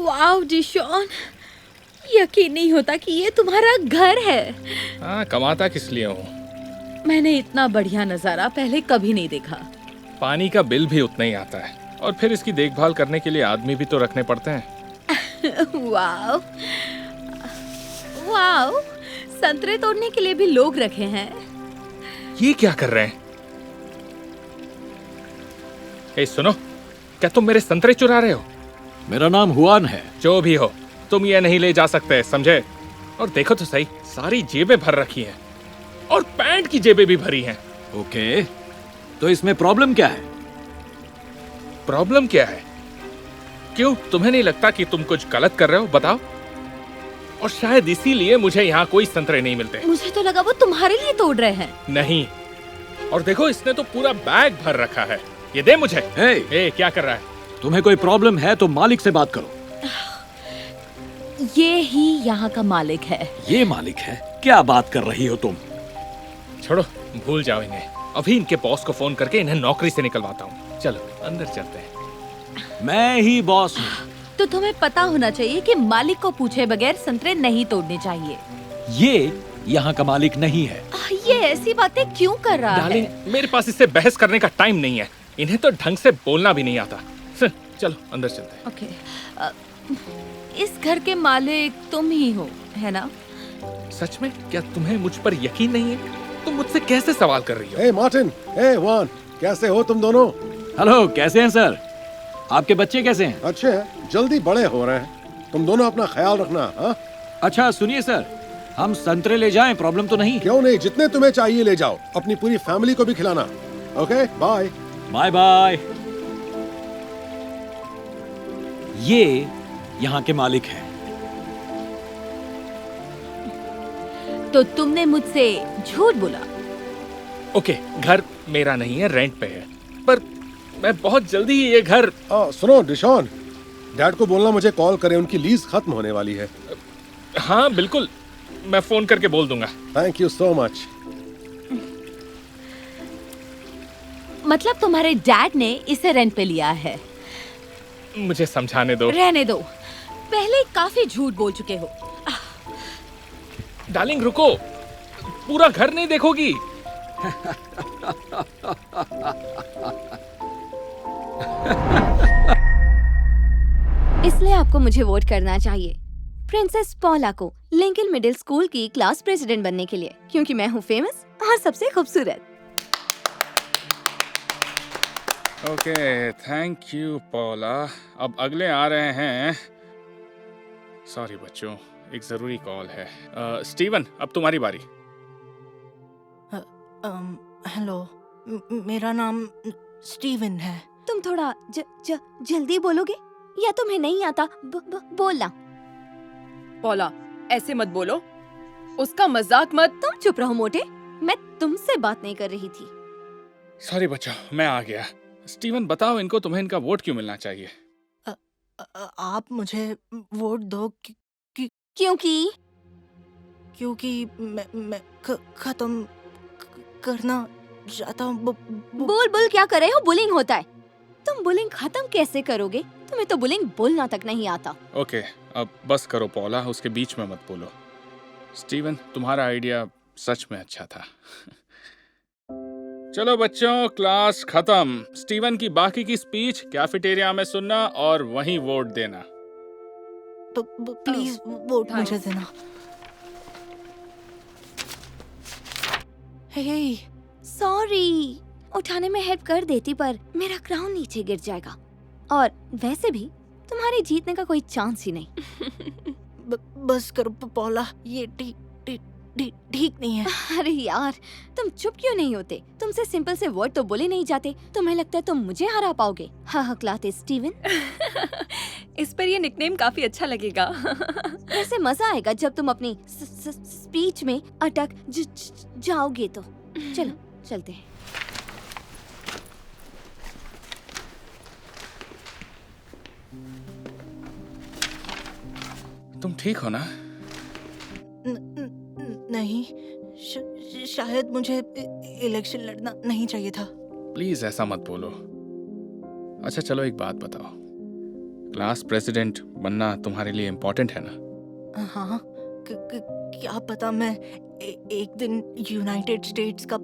Wow डिशॉन, यकीन नहीं होता कि ये तुम्हारा घर है। हाँ, कमाता किस लिए हूँ? मैंने इतना बढ़िया नजारा पहले कभी नहीं देखा। पानी का बिल भी उतना ही आता है और फिर इसकी देखभाल करने के लिए आदमी भी तो रखने पड़ते हैं। वाओ वाओ, संतरे तोड़ने के लिए भी लोग रखे हैं। ये क्या कर रहे हैं? ए सुनो, क्या तुम मेरे संतरे चुरा रहे हो? मेरा नाम हुआन है। जो भी हो, तुम ये नहीं ले जा सकते, समझे? और देखो तो सही, सारी जेबें भर रखी हैं और पैंट की जेबें भी भरी हैं। ओके, तो इसमें प्रॉब्लम क्या है? प्रॉब्लम क्या है? क्यों, तुम्हें नहीं लगता कि तुम कुछ गलत कर रहे हो? बताओ। और शायद इसीलिए मुझे यहाँ कोई संतरे नहीं मिलते। मुझे तो लगा वो तुम्हारे लिए तोड़ रहे हैं। नहीं, और देखो इसने तो पूरा बैग भर रखा है। ये दे मुझे। हे, क्या कर रहा है? तुम्हें कोई प्रॉब्लम है तो मालिक से बात करो। ये ही यहाँ का मालिक है। ये मालिक है? क्या बात कर रही हो तुम? छोड़ो, भूल जाओ इन्हें। अभी इनके बॉस को फोन करके इन्हें नौकरी से निकलवाता हूँ। चलो अंदर चलते हैं। मैं ही बॉस हूँ। तो तुम्हें पता होना चाहिए कि मालिक को पूछे बगैर संतरे नहीं तोड़ने चाहिए। ये यहाँ का मालिक नहीं है। ये ऐसी बातें क्यों कर रहा डार्लिंग, है? मेरे पास इससे बहस करने का टाइम नहीं है। इन्हें तो ढंग से बोलना भी नहीं आता। चलो अंदर चलते हैं। ओके, इस घर के मालिक तुम ही हो, है ना? सच में? क्या तुम्हें मुझ पर यकीन नहीं है? तुम मुझसे कैसे सवाल कर रही हो? हे मार्टिन, हे वान, कैसे हो तुम दोनों? हेलो, कैसे हैं सर? आपके बच्चे कैसे हैं? अच्छे हैं, जल्दी बड़े हो रहे हैं। तुम दोनों अपना ख्याल रखना। हाँ, अच्छा सुनिए सर, हम संतरे ले जाएं, प्रॉब्लम तो नहीं? क्यों नहीं, जितने तुम्हें चाहिए ले जाओ। अपनी पूरी फैमिली को भी खिलाना। Okay, bye. Bye bye. ये यहाँ के मालिक हैं। तो तुमने मुझसे झूठ बोला। ओके, घर मेरा नहीं है, रेंट पे है। पर मैं बहुत जल्दी ही ये घर। सुनो डिशॉन, डैड को बोलना मुझे कॉल करें, उनकी लीज खत्म होने वाली है। हाँ बिल्कुल, मैं फोन करके बोल दूंगा। Thank you so much. मतलब तुम्हारे डैड ने इसे रेंट पे लिया है? मुझे समझाने दो। रहने दो, पहले काफी झूठ बोल चुके हो। डार्लिंग रुको, पूरा घर नहीं देखोगी? इसलिए आपको मुझे वोट करना चाहिए प्रिंसेस पॉला को लिंकन मिडिल स्कूल की क्लास प्रेसिडेंट बनने के लिए, क्योंकि मैं हूँ फेमस और सबसे खूबसूरत। Okay, thank you पॉला। अब अगले आ रहे हैं। सॉरी बच्चों, एक जरूरी कॉल है। स्टीवन, अब तुम्हारी बारी। हेलो, मेरा नाम स्टीवन है। तुम थोड़ा जल्दी बोलोगे या तुम्हें नहीं आता बोलना? पॉला, ऐसे मत बोलो, उसका मजाक मत। तुम चुप रहो मोटे, मैं तुमसे बात नहीं कर रही थी। सॉरी बच्चों, मैं आ गया। स्टीवन बताओ इनको, तुम्हें इनका वोट क्यों मिलना चाहिए? आप मुझे वोट दो क्योंकि मैं खत्म करना चाहता हूँ। बोल क्या कर रहे हो? बुलिंग होता है। तुम बुलिंग खत्म कैसे करोगे? तुम्हें तो बुलिंग बोलना तक नहीं आता। ओके, अब बस करो पॉला, उसके बीच में मत बोलो। स्टीवन, तुम्हारा आइडिया सच में अच्छा था। चलो बच्चों, क्लास खत्म। स्टीवन की बाकी की स्पीच कैफेटेरिया में सुनना और वहीं वोट देना। प्लीज वोट मुझे देना। हे, सॉरी, उठाने में हेल्प कर देती पर मेरा क्राउन नीचे गिर जाएगा, और वैसे भी तुम्हारे जीतने का कोई चांस ही नहीं। बस करो पॉला, ये ठीक नहीं है। अरे यार, तुम चुप क्यों नहीं होते? तुमसे सिंपल से वर्ड तो बोले नहीं जाते। तुम्हें लगता है तुम मुझे हरा पाओगे? हकलाते स्टीवन। इस पर ये निकनेम काफी अच्छा लगेगा। वैसे मजा आएगा जब तुम अपनी स्पीच में अटक जाओगे तो। चलो चलते हैं। तुम ठीक हो ना? नहीं, शायद मुझे इलेक्शन लड़ना नहीं चाहिए था। प्लीज ऐसा मत बोलो। अच्छा चलो एक बात बताओ, क्लास प्रेसिडेंट बनना तुम्हारे लिए इम्पोर्टेंट है ना? हाँ, क्या पता मैं एक दिन यूनाइटेड स्टेट्स का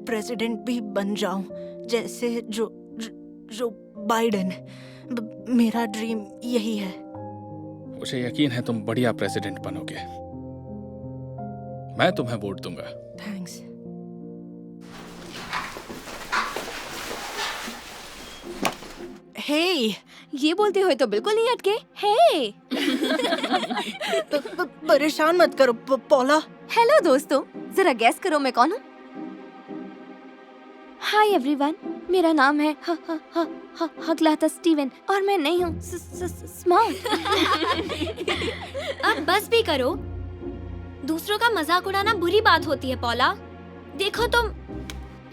प्रेसिडेंट भी बन जाऊं, जैसे जो बाइडेन। मेरा ड्रीम यही है। मुझे यकीन है तुम बढ़िया प्रेसिडेंट बनोगे। मैं तुम्हें वोट दूंगा। थैंक्स। हे, ये बोलते हुए तो बिल्कुल नहीं अटके। हे परेशान मत करो पौला। हेलो दोस्तों, जरा गैस करो मैं कौन हूँ। हाय एवरीवन, मेरा नाम है हकलाता स्टीवन और मैं नहीं हूँ स्मार्ट। अब बस भी करो। दूसरों का मजाक उड़ाना बुरी बात होती है पौला। देखो तुम,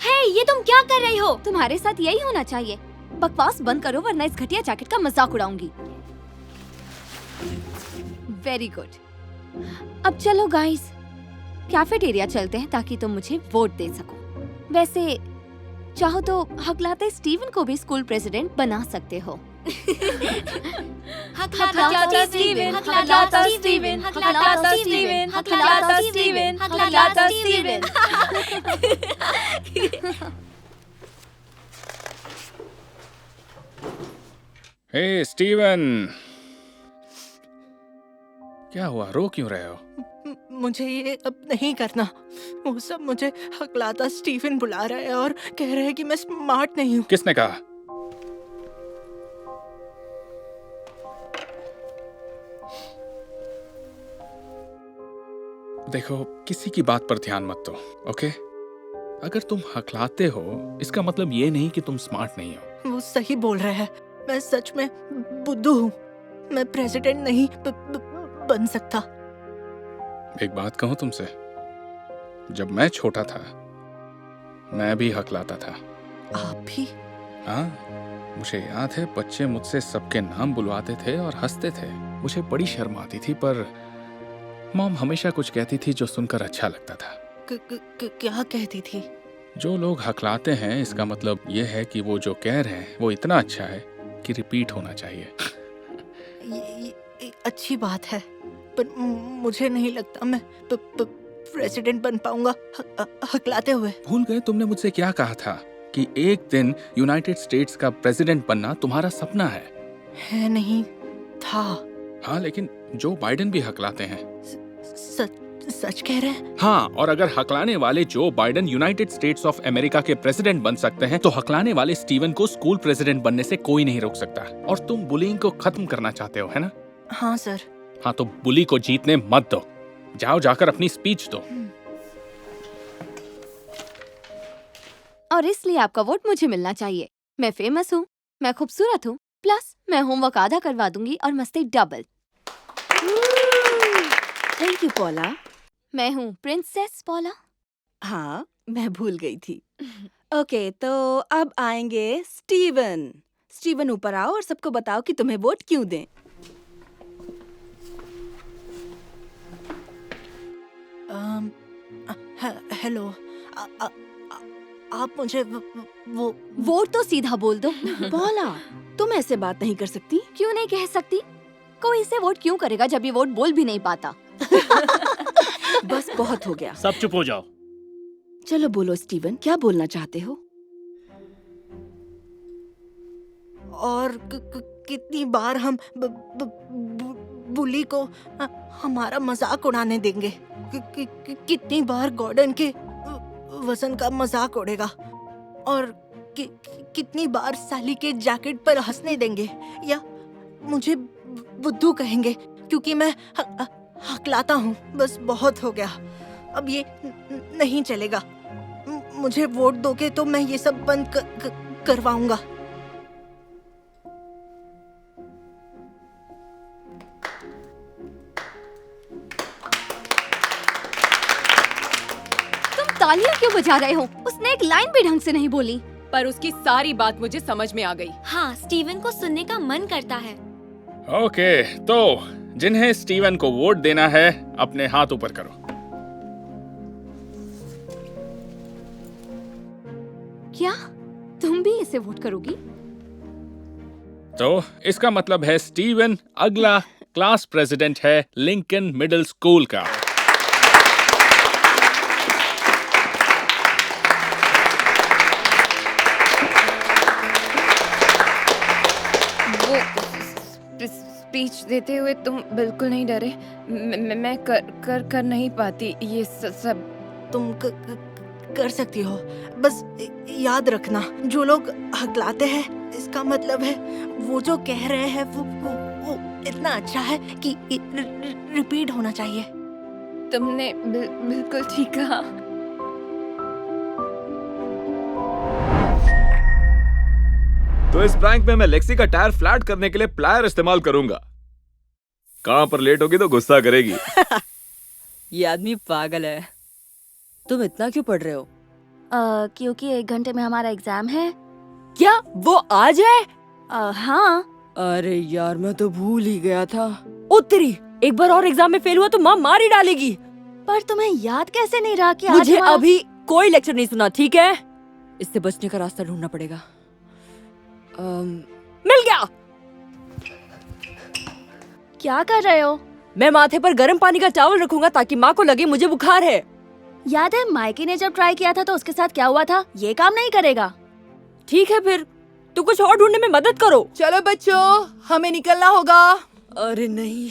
हे ये तुम क्या कर रही हो? तुम्हारे साथ यही होना चाहिए। बकवास बंद करो वरना इस घटिया जैकेट का मजाक उड़ाऊंगी। Very good. अब चलो गाइस, कैफेटेरिया चलते हैं ताकि तुम मुझे वोट दे सको। वैसे चाहो तो हकलाते स्टीवन को भी स्कूल प्रेसिडेंट बना सकते हो। हकलाता स्टीवन, हकलाता स्टीवन, हकलाता स्टीवन, हकलाता स्टीवन, हकलाता स्टीवन। हे स्टीवन, क्या हुआ? रो क्यों रहे हो? मुझे ये अब नहीं करना। वो सब मुझे हकलाता स्टीफन बुला रहा है और कह रहे हैं कि मैं स्मार्ट नहीं हूँ। किसने कहा? देखो, किसी की बात पर ध्यान मत दो, ओके? अगर तुम हकलाते हो इसका मतलब ये नहीं कि तुम स्मार्ट नहीं हो। वो सही बोल रहे हैं। मैं सच में बुद्धू हूँ। मैं प्रेसिडेंट नहीं बन सकता। एक बात कहूं तुमसे, जब मैं छोटा था मैं भी हकलाता था। आप भी? हाँ, मुझे याद है बच्चे मुझसे सबके नाम बुलवाते थे और हंसते थे। मुझे बड़ी शर्म आती थी, पर मॉम हमेशा कुछ कहती थी जो सुनकर अच्छा लगता था। क्या कहती थी? जो लोग हकलाते हैं इसका मतलब ये है कि वो जो कह रहे हैं वो इतना अच्छा है कि रिपीट होना चाहिए। ये अच्छी बात है, पर मुझे नहीं लगता मैं प्रेसिडेंट बन पाऊंगा हकलाते हुए। भूल गए तुमने मुझसे क्या कहा था कि एक दिन यूनाइटेड स्टेट्स का प्रेसिडेंट बनना तुम्हारा सपना है? है नहीं था। हाँ, लेकिन जो बाइडेन भी हकलाते हैं। सच कह रहे हैं? हाँ, और अगर हकलाने वाले Joe Biden United states of America के प्रेसिडेंट बन सकते हैं, तो हकलाने वाले स्टीवन को स्कूल प्रेसिडेंट बनने से कोई नहीं रोक सकता। और तुम बुलिंग को खत्म करना चाहते हो, है ना? हाँ सर। हाँ, तो बुली को जीतने मत दो। जाओ जाकर अपनी स्पीच दो। और इसलिए आपका वोट मुझे मिलना चाहिए। मैं फेमस हूँ, मैं खूबसूरत हूँ, प्लस मैं होमवर्क आधा करवा दूंगी और मस्ती डबल। Thank you पौला। मैं हूँ प्रिंसेस पौला। हाँ, मैं भूल गई थी। ओके, तो अब आएंगे स्टीवन। स्टीवन ऊपर आओ और सबको बताओ कि तुम्हें वोट क्यों दें। हेलो, आप मुझे वो वोट तो सीधा बोल दो। पौला, तुम ऐसे बात नहीं कर सकती। क्यों नहीं कह सकती? कोई इसे वोट क्यों करेगा जब ये वोट बोल भी नहीं पाता? बस बहुत हो गया। सब चुप हो जाओ। चलो बोलो स्टीवन, क्या बोलना चाहते हो? और कितनी बार हम बुली को हमारा मजाक उड़ाने देंगे? कितनी बार गॉर्डन के वजन का मजाक उड़ेगा? और कितनी बार सैली के जैकेट पर हंसने देंगे? या मुझे बुद्धू कहेंगे क्योंकि मैं हकलाता हूँ? बस बहुत हो गया। अब ये नहीं चलेगा। मुझे वोट दोगे तो मैं ये सब बंद करवाऊंगा। तुम तालियां क्यों बजा रहे हो? उसने एक लाइन भी ढंग से नहीं बोली। पर उसकी सारी बात मुझे समझ में आ गई। हाँ, स्टीवन को सुनने का मन करता है। ओके, तो जिन्हें स्टीवन को वोट देना है अपने हाथ ऊपर करो। क्या तुम भी इसे वोट करोगी? तो इसका मतलब है स्टीवन अगला क्लास प्रेसिडेंट है लिंकन मिडिल स्कूल का। वो स्पीच देते हुए तुम बिल्कुल नहीं डरे? मैं कर नहीं पाती ये सब। तुम कर सकती हो, बस याद रखना जो लोग हकलाते हैं इसका मतलब है वो जो कह रहे हैं वो इतना अच्छा है कि रिपीट होना चाहिए। तुमने बिल्कुल ठीक कहा। तो इस प्रैंक में मैं लेक्सी का टायर फ्लैट करने के लिए प्लायर इस्तेमाल करूंगा। कहां पर लेट होगी तो गुस्सा करेगी। ये आदमी पागल है। तुम इतना क्यों पढ़ रहे हो? क्योंकि 1 घंटे में हमारा एग्जाम है। क्या वो आज है? हाँ। अरे यार मैं तो भूल ही गया था। ओ तेरी, एक बार और एग्जाम में फेल हुआ तो माँ मार ही डालेगी। पर तुम्हें याद कैसे नहीं रहा कि आज मुझे हमारा... अभी कोई लेक्चर नहीं सुना, ठीक है? इससे बचने का रास्ता ढूंढना पड़ेगा। मिल गया। क्या कर रहे हो? मैं माथे पर गर्म पानी का टॉवल रखूंगा ताकि माँ को लगे मुझे बुखार है। याद है माइकी ने जब ट्राई किया था तो उसके साथ क्या हुआ था? ये काम नहीं करेगा। ठीक है फिर तू कुछ और ढूंढने में मदद करो। चलो बच्चों, हमें निकलना होगा। अरे नहीं,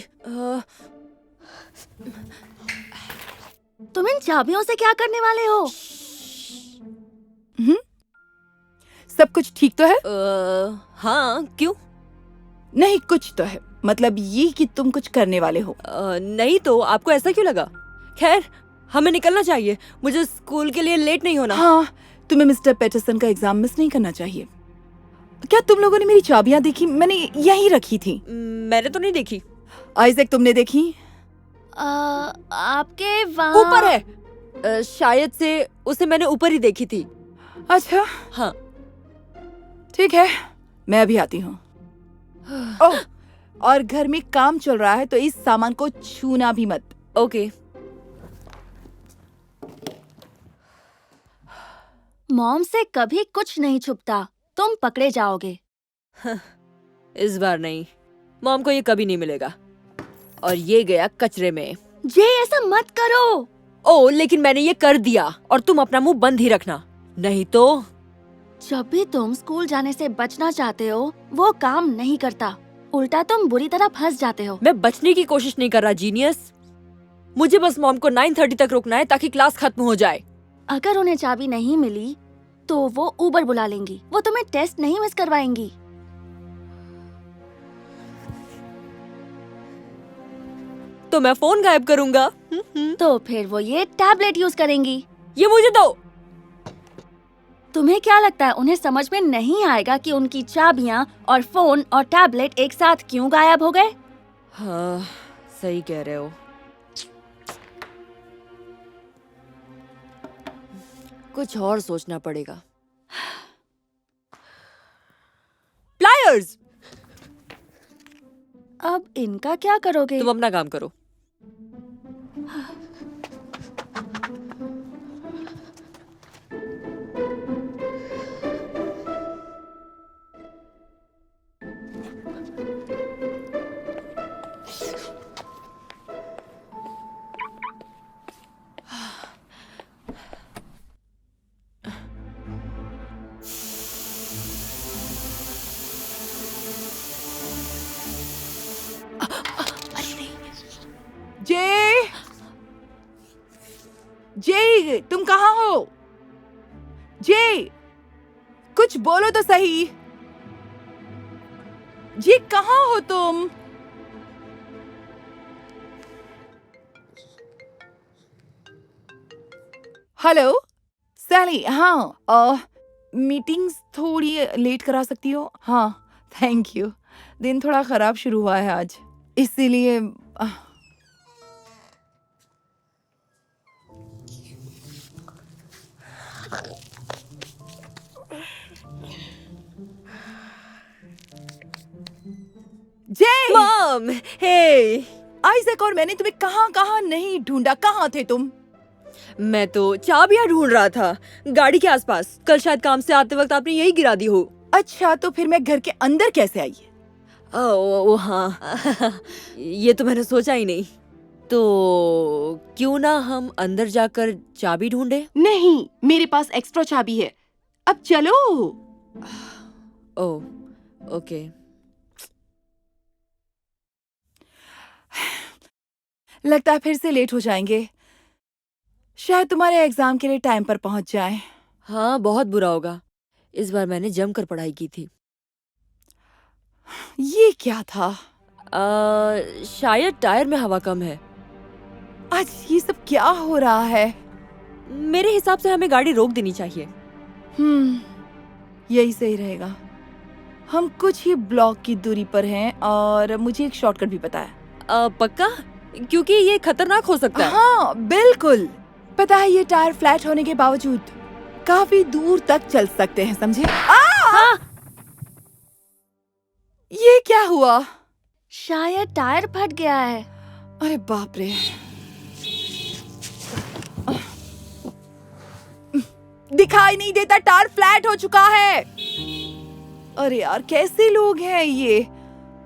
तुम इन चाबियों से क्या करने वाले हो? सब कुछ ठीक तो है? हाँ, क्यों? नहीं, कुछ तो है। मतलब ये कि तुम कुछ करने वाले हो। नहीं तो आपको ऐसा क्यों लगा? खैर हमें निकलना चाहिए, मुझे स्कूल के लिए लेट नहीं होना। हाँ, तुम्हें मिस्टर पैटरसन का एग्जाम मिस नहीं करना चाहिए। क्या तुम लोगों ने मेरी चाबियां देखी? मैंने यहीं रखी थी। मैंने तो नहीं देखी। आइजैक, तुमने देखी? आपके वहाँ ऊपर है। शायद से उसे मैंने ऊपर ही देखी थी। अच्छा हाँ ठीक है, मैं अभी आती हूँ। ओह, और घर में काम चल रहा है तो इस सामान को छूना भी मत। ओके। मॉम से कभी कुछ नहीं छुपता, तुम पकड़े जाओगे। इस बार नहीं, मॉम को ये कभी नहीं मिलेगा। और ये गया कचरे में। जे ऐसा मत करो। ओ, लेकिन मैंने ये कर दिया और तुम अपना मुंह बंद ही रखना, नहीं तो। जब भी तुम स्कूल जाने से बचना चाहते हो वो काम नहीं करता, उल्टा तुम बुरी तरह फंस जाते हो। मैं बचने की कोशिश नहीं कर रहा जीनियस। मुझे बस मॉम को 9:30 तक रुकना है ताकि क्लास खत्म हो जाए। अगर उन्हें चाबी नहीं मिली तो वो उबर बुला लेंगी। वो तुम्हें टेस्ट नहीं मिस करवाएंगी। तो मैं फोन गायब करूंगा। तो फिर वो ये टैबलेट यूज करेंगी। ये मुझे दो। तुम्हें क्या लगता है उन्हें समझ में नहीं आएगा कि उनकी चाबियां और फोन और टैबलेट एक साथ क्यों गायब हो गए? हाँ, सही कह रहे हो। कुछ और सोचना पड़ेगा। प्लायर्स। अब इनका क्या करोगे? तुम अपना काम करो। जे, तुम कहाँ हो? जे, कुछ बोलो तो सही। जे, कहाँ हो तुम? हेलो सैली। हाँ, मीटिंग्स थोड़ी लेट करा सकती हो? हाँ थैंक यू। दिन थोड़ा खराब शुरू हुआ है आज, इसीलिए जे। मॉम, हे। आइजैक और मैंने तुम्हें कहाँ कहाँ नहीं ढूंढा। कहाँ थे तुम? मैं तो चाबियां ढूंढ रहा था गाड़ी के आसपास। कल शायद काम से आते वक्त आपने यही गिरा दी हो। अच्छा, तो फिर मैं घर के अंदर कैसे आई? ओ हाँ ये तो मैंने सोचा ही नहीं। तो क्यों ना हम अंदर जाकर चाबी ढूंढे? नहीं, मेरे पास एक्स्ट्रा चाबी है। अब चलो। ओ ओके। लगता है फिर से लेट हो जाएंगे। शायद तुम्हारे एग्जाम के लिए टाइम पर पहुंच जाएं। हाँ बहुत बुरा होगा। इस बार मैंने जमकर पढ़ाई की थी। ये क्या था? शायद टायर में हवा कम है। आज ये सब क्या हो रहा है? मेरे हिसाब से हमें गाड़ी रोक देनी चाहिए। यही सही रहेगा। हम कुछ ही ब्लॉक की दूरी पर हैं और मुझे एक शॉर्टकट भी पता है। पक्का? क्योंकि ये खतरनाक हो सकता है। हाँ बिल्कुल। पता है ये टायर फ्लैट होने के बावजूद काफी दूर तक चल सकते हैं, समझे? हाँ। ये क्या हुआ? शायद टायर फट गया है। अरे बाप रे। दिखाई नहीं देता, टायर फ्लैट हो चुका है। अरे यार कैसे लोग हैं ये?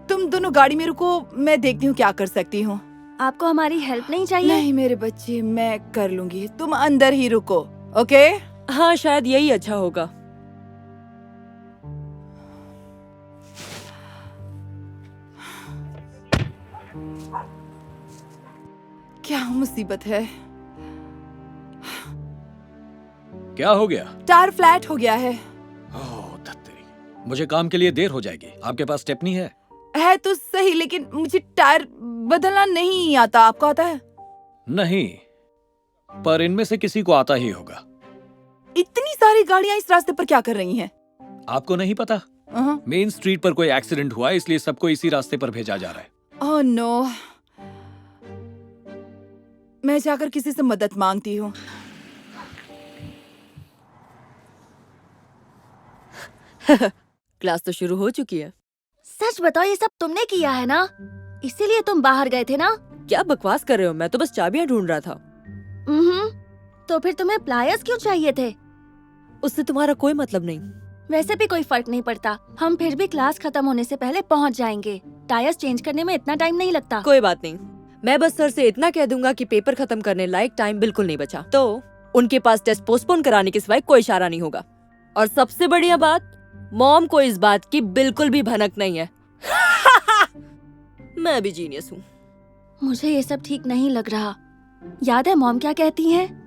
तुम दोनों गाड़ी में रुको, मैं देखती हूँ क्या कर सकती हूँ। आपको हमारी हेल्प नहीं चाहिए? नहीं मेरे बच्चे, मैं कर लूंगी, तुम अंदर ही रुको। ओके? हाँ शायद यही अच्छा होगा। क्या मुसीबत है? क्या हो गया? टायर फ्लैट हो गया है। ओह धत्तेरी, मुझे काम के लिए देर हो जाएगी। आपके पास स्टेपनी है? है तो सही, लेकिन मुझे टायर बदलना नहीं आता। आपको आता है? नहीं, पर इनमें से किसी को आता ही होगा। इतनी सारी गाड़ियां इस रास्ते पर क्या कर रही हैं? आपको नहीं पता? मेन स्ट्रीट पर कोई एक्सीडेंट हुआ, इसलिए सबको इसी रास्ते पर भेजा जा रहा है। ओह नो, मैं जाकर किसी से मदद मांगती हूँ। क्लास तो शुरू हो चुकी है। सच बताओ, ये सब तुमने किया है ना? इसीलिए तुम बाहर गए थे ना? क्या बकवास कर रहे हो? मैं तो बस चाबियां ढूंढ रहा था। तो फिर तुम्हें प्लायर्स क्यों चाहिए थे? उससे तुम्हारा कोई मतलब नहीं। वैसे भी कोई फर्क नहीं पड़ता, हम फिर भी क्लास खत्म होने से पहले पहुंच जाएंगे। टायर्स चेंज करने में इतना टाइम नहीं लगता। कोई बात नहीं, मैं बस सर से इतना कह दूंगा कि पेपर खत्म करने लायक टाइम बिल्कुल नहीं बचा, तो उनके पास टेस्ट पोस्टपोन कराने के सिवाय कोई इशारा नहीं होगा। और सबसे बढ़िया बात, मॉम को इस बात की बिल्कुल भी भनक नहीं है। मैं भी जीनियस हूँ। मुझे ये सब ठीक नहीं लग रहा। याद है मॉम क्या कहती हैं?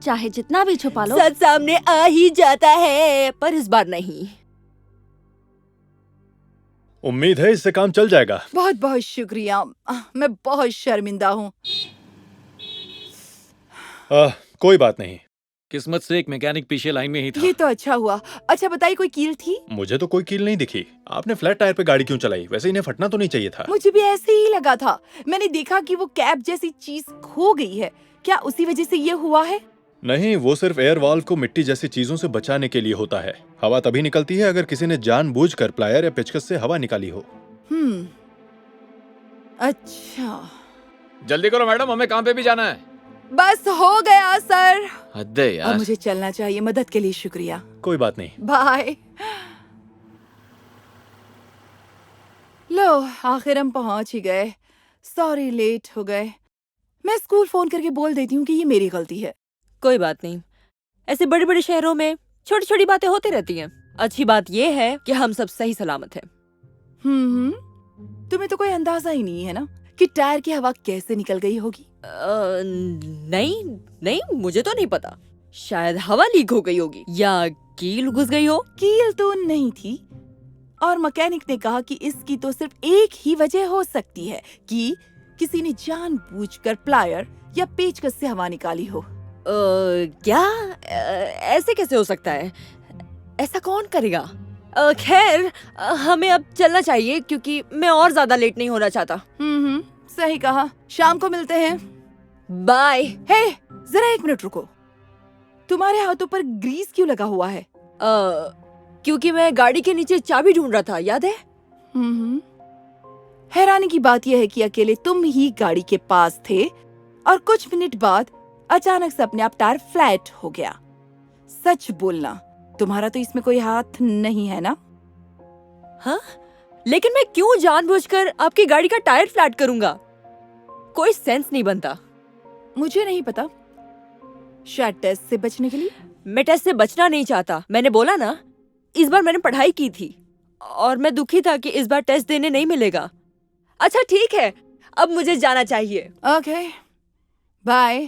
चाहे जितना भी छुपा लो, सच सामने आ ही जाता है, पर इस बार नहीं। उम्मीद है इससे काम चल जाएगा। बहुत बहुत शुक्रिया, मैं बहुत शर्मिंदा हूँ। कोई बात नहीं। किस्मत से एक मैकेनिक पीछे लाइन में ही था। ये तो अच्छा हुआ। अच्छा बताइए, कोई कील थी? मुझे तो कोई कील नहीं दिखी। आपने फ्लैट टायर पे गाड़ी क्यों चलाई? वैसे इन्हें फटना तो नहीं चाहिए था। मुझे भी ऐसे ही लगा था। मैंने देखा कि वो कैप जैसी चीज खो गई है। क्या उसी वजह से ये हुआ है? नहीं, वो सिर्फ एयर वाल्व को मिट्टी जैसी चीजों से बचाने के लिए होता है। हवा तभी निकलती है अगर किसी ने जानबूझकर प्लायर या पेचकस से हवा निकाली हो। अच्छा, जल्दी करो मैडम, हमें काम पे भी जाना है। बस हो गया सर। हद है यार। अब मुझे चलना चाहिए। मदद के लिए शुक्रिया। कोई बात नहीं। बाय। लो, आखिर हम पहुंच ही गए। सॉरी लेट हो गए। मैं स्कूल फोन करके बोल देती हूँ कि ये मेरी गलती है। कोई बात नहीं, ऐसे बड़े बड़े शहरों में छोटी छोटी बातें होती रहती हैं। अच्छी बात यह है कि हम सब सही सलामत हैं। तुम्हें तो कोई अंदाजा ही नहीं है ना कि टायर की हवा कैसे निकल गई होगी? नहीं नहीं, मुझे तो नहीं पता। शायद हवा लीक हो गई होगी या कील घुस गई हो। कील तो नहीं थी, और मैकेनिक ने कहा कि इसकी तो सिर्फ एक ही वजह हो सकती है कि किसी ने जानबूझकर प्लायर या पेचकस से हवा निकाली हो। क्या? ऐसे कैसे हो सकता है? ऐसा कौन करेगा? खैर, हमें अब चलना चाहिए क्योंकि मैं और ज्यादा लेट नहीं होना चाहता। सही कहा। शाम को मिलते हैं। बाय। हे, जरा एक मिनट रुको। तुम्हारे हाथों पर ग्रीस क्यों लगा हुआ है? क्योंकि मैं गाड़ी के नीचे चाबी ढूंढ रहा था, याद है? हैरानी की बात यह है कि अकेले तुम ही गाड़ी के पास थे और कुछ मिनट बाद अचानक से अपने आप टायर फ्लैट हो गया। सच बोलना, तुम्हारा तो इसमें कोई हाथ नहीं है ना? हाँ? लेकिन मैं क्यों जानबूझकर आपकी गाड़ी का टायर फ्लैट करूंगा? कोई सेंस नहीं बनता। मुझे नहीं पता, शायद टेस्ट से बचने के लिए। मैं टेस्ट से बचना नहीं चाहता। मैंने बोला ना, इस बार मैंने पढ़ाई की थी और मैं दुखी था कि इस बार टेस्ट देने नहीं मिलेगा। अच्छा ठीक है, अब मुझे जाना चाहिए। Okay, bye.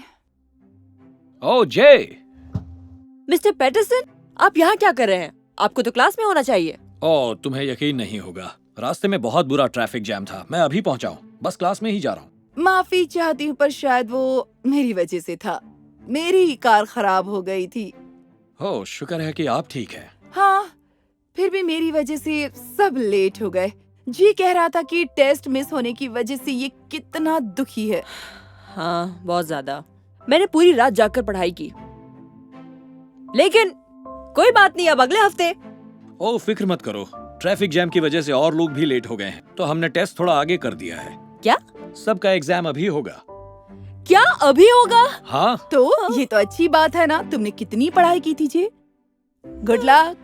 ओह जे, मिस्टर पैटरसन, आप यहाँ क्या कर रहे हैं? आपको तो क्लास में होना चाहिए। ओह तुम्हें यकीन नहीं होगा, रास्ते में बहुत बुरा ट्रैफिक जैम था। मैं अभी पहुंचा हूँ, बस क्लास में ही जा रहा हूँ। माफी चाहती हूँ पर शायद वो मेरी वजह से था। मेरी कार खराब हो गई थी। ओह शुक्र है कि आप ठीक है। हाँ, फिर भी मेरी वजह से सब लेट हो गए। जी कह रहा था कि टेस्ट मिस होने की वजह से ये कितना दुखी है। हाँ, बहुत ज्यादा। मैंने पूरी रात जागकर पढ़ाई की, लेकिन कोई बात नहीं, अब अगले हफ्ते। ओह फिक्र मत करो, ट्रैफिक जैम की वजह से और लोग भी लेट हो गए हैं, तो हमने टेस्ट थोड़ा आगे कर दिया है। क्या? सबका एग्जाम अभी होगा। क्या अभी होगा? हाँ। तो ये तो अच्छी बात है ना। तुमने कितनी पढ़ाई की थी जी? Good luck.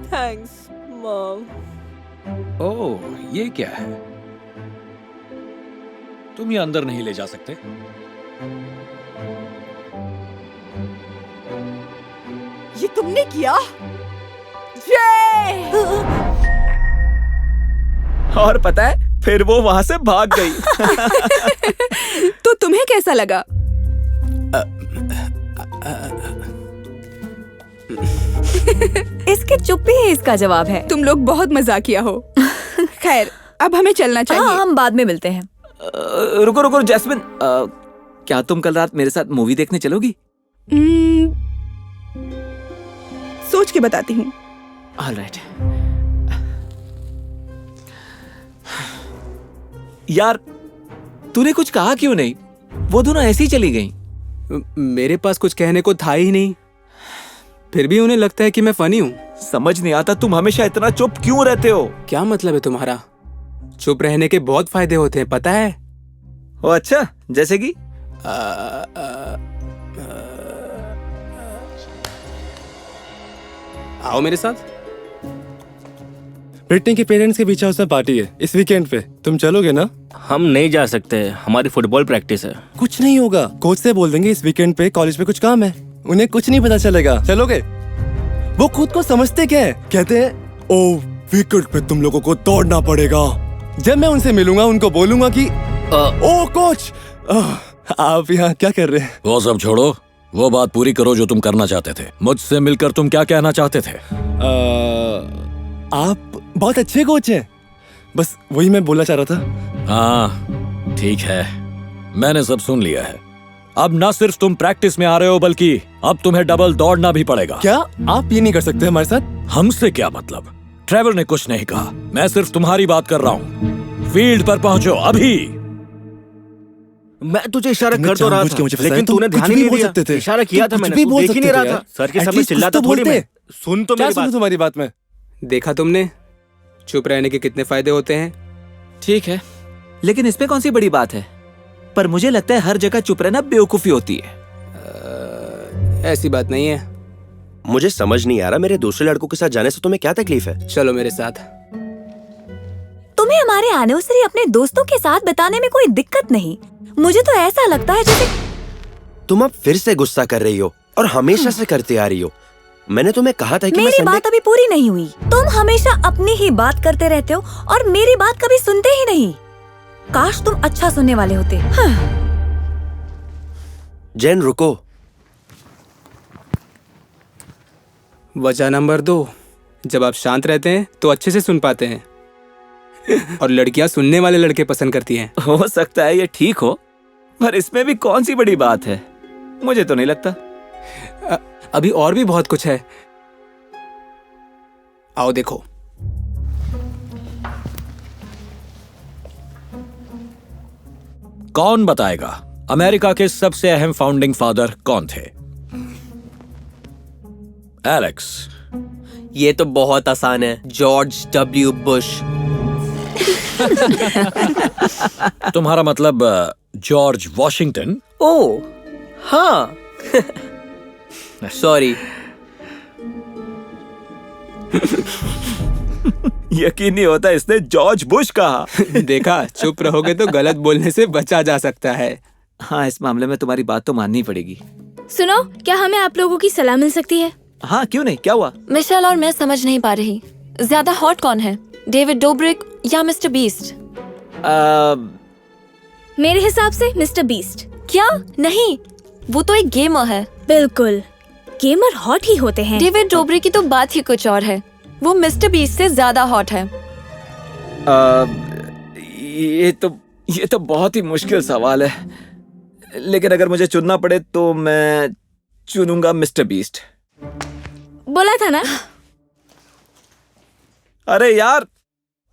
Thanks mom. Oh ये क्या है? तुम ये अंदर नहीं ले जा सकते? ये तुमने किया? ये! और पता है, फिर वो वहां से भाग गई। तो तुम्हें कैसा लगा? इसके चुप्पी ही इसका जवाब है। तुम लोग बहुत मजाकिया हो। खैर, अब हमें चलना चाहिए। हाँ, हम बाद में मिलते हैं। रुको रुको जैस्मिन, क्या तुम कल रात मेरे साथ मूवी देखने चलोगी? सोच के बताती हूँ। ऑलराइट। यार, तूने कुछ कहा क्यों नहीं? वो दोनों ऐसी ही चली गईं। मेरे पास कुछ कहने को था ही नहीं, फिर भी उन्हें लगता है कि मैं फनी हूँ। समझ नहीं आता तुम हमेशा इतना चुप क्यों रहते हो? क्या मतलब है तुम्हारा? चुप रहने के बहुत फायदे होते हैं, पता है? ओ अच्छा, जैसे कि? आओ मेरे साथ। ब्रिटनी के पेरेंट्स के बीच हाउस में पार्टी है इस वीकेंड पे, तुम चलोगे ना? हम नहीं जा सकते, हमारी फुटबॉल प्रैक्टिस है। कुछ नहीं होगा, कोच से बोल देंगे इस वीकेंड पे कॉलेज पे कुछ काम है, उन्हें कुछ नहीं पता चलेगा। चलोगे? वो खुद को समझते क्या है, कहते हैं ओ वीकेंड पे तुम लोगों को दौड़ना पड़ेगा। जब मैं उनसे मिलूंगा उनको बोलूंगा कि ओ कोच आप यहाँ क्या कर रहे हैं? वो सब छोड़ो, वो बात पूरी करो जो तुम करना चाहते थे। मुझसे मिलकर तुम क्या कहना चाहते थे? आप बहुत अच्छे कोच हैं, बस वही मैं बोलना चाह रहा था। हाँ ठीक है, मैंने सब सुन लिया है। अब ना सिर्फ तुम प्रैक्टिस में आ रहे हो बल्कि अब तुम्हें डबल दौड़ना भी पड़ेगा। क्या आप ये नहीं कर सकते हमारे साथ? हमसे क्या मतलब? ट्रेवर ने कुछ नहीं कहा, मैं सिर्फ तुम्हारी बात कर रहा हूँ। फील्ड पर पहुंचो अभी। मैं तुझे इशारा कर तो रहा था, लेकिन तूने ध्यान ही नहीं दिया। इशारा किया था मैंने, तू देख ही नहीं रहा था। सर के सामने चिल्लाता थोड़ी मैं। सुन तो मेरी बात। तुम्हारी बात में देखा तुमने, चुप रहने के कितने फायदे होते हैं। ठीक है, लेकिन इसमें कौन सी बड़ी बात है? पर मुझे लगता है हर जगह चुप रहना बेवकूफी होती है। ऐसी बात नहीं है। मुझे समझ नहीं आ रहा, मेरे दूसरे लड़कों के साथ जाने से तुम्हें क्या तकलीफ है? चलो मेरे साथ। तुम्हें हमारे एनिवर्सरी अपने दोस्तों के साथ बिताने में कोई दिक्कत नहीं। मुझे तो ऐसा लगता है जैसे तुम अब फिर से गुस्सा कर रही हो और हमेशा से करती आ रही हो। मैंने तुम्हें कहा था कि मेरी बात अभी पूरी नहीं हुई। तुम हमेशा अपनी ही बात करते रहते हो और मेरी बात कभी सुनते ही नहीं। काश तुम अच्छा सुनने वाले होते। जैन रुको। वजह नंबर 2, जब आप शांत रहते हैं तो अच्छे से सुन पाते हैं और लड़कियां सुनने वाले लड़के पसंद करती हैं। हो सकता है ये ठीक हो, पर इसमें भी कौन सी बड़ी बात है? मुझे तो नहीं लगता। अभी और भी बहुत कुछ है, आओ देखो। कौन बताएगा अमेरिका के सबसे अहम फाउंडिंग फादर कौन थे? एलेक्स। ये तो बहुत आसान है, जॉर्ज डब्ल्यू बुश। तुम्हारा मतलब जॉर्ज वॉशिंगटन? ओह हाँ। सॉरी। यकीन नहीं होता इसने जॉर्ज बुश कहा। देखा, चुप रहोगे तो गलत बोलने से बचा जा सकता है। हाँ, इस मामले में तुम्हारी बात तो माननी पड़ेगी। सुनो, क्या हमें आप लोगों की सलाह मिल सकती है? हाँ, क्यों नहीं, क्या हुआ? मिशेल और मैं समझ नहीं पा रही, ज्यादा हॉट कौन है, डेविड डोब्रिक या मिस्टर बीस्ट? मेरे हिसाब से मिस्टर बीस्ट। क्या? नहीं, वो तो एक गेमर है। बिल्कुल, गेमर हॉट ही होते हैं। डेविड डोब्रिक की तो बात ही कुछ और है, वो मिस्टर बीस्ट से ज्यादा हॉट है। ये तो बहुत ही मुश्किल सवाल है, लेकिन अगर मुझे चुनना पड़े तो मैं चुनूंगा मिस्टर बीस्ट। बोला था ना। अरे यार,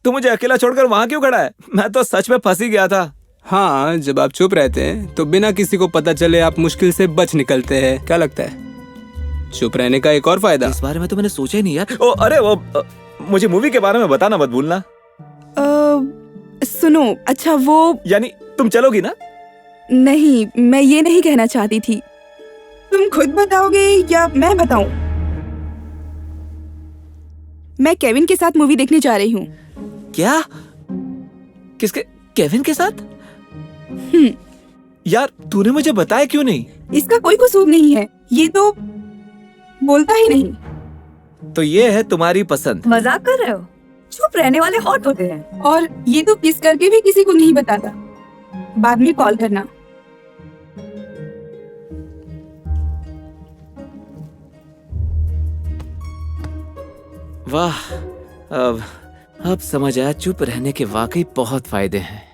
तू मुझे अकेला छोड़कर वहां क्यों खड़ा है? मैं तो सच में फंस ही गया था। हाँ, जब आप चुप रहते हैं तो बिना किसी को पता चले आप मुश्किल से बच निकलते हैं। क्या लगता है? चुप रहने का एक और फायदा। इस बारे में तो मैंने सोचा ही नहीं यार। ओ अरे मुझे मूवी के बारे में बताना मत भूलना। सुनो, अच्छा वो यानी तुम चलोगी ना? नहीं, मैं ये नहीं कहना चाहती थी। तुम खुद बताओगे या मैं बताऊं? मैं केविन के साथ मूवी देखने जा रही हूँ। क्या? किसके? केविन के साथ? यार, तूने मुझे बताया क्यों नहीं? इसका कोई कसूर नहीं है, ये तो बोलता ही नहीं। तो ये है तुम्हारी पसंद? मजाक कर रहे हो? चुप रहने वाले हॉट होते हैं। और ये तो किस करके भी किसी को नहीं बताता। बाद में कॉल करना। वाह, अब समझ आया चुप रहने के वाकई बहुत फायदे हैं।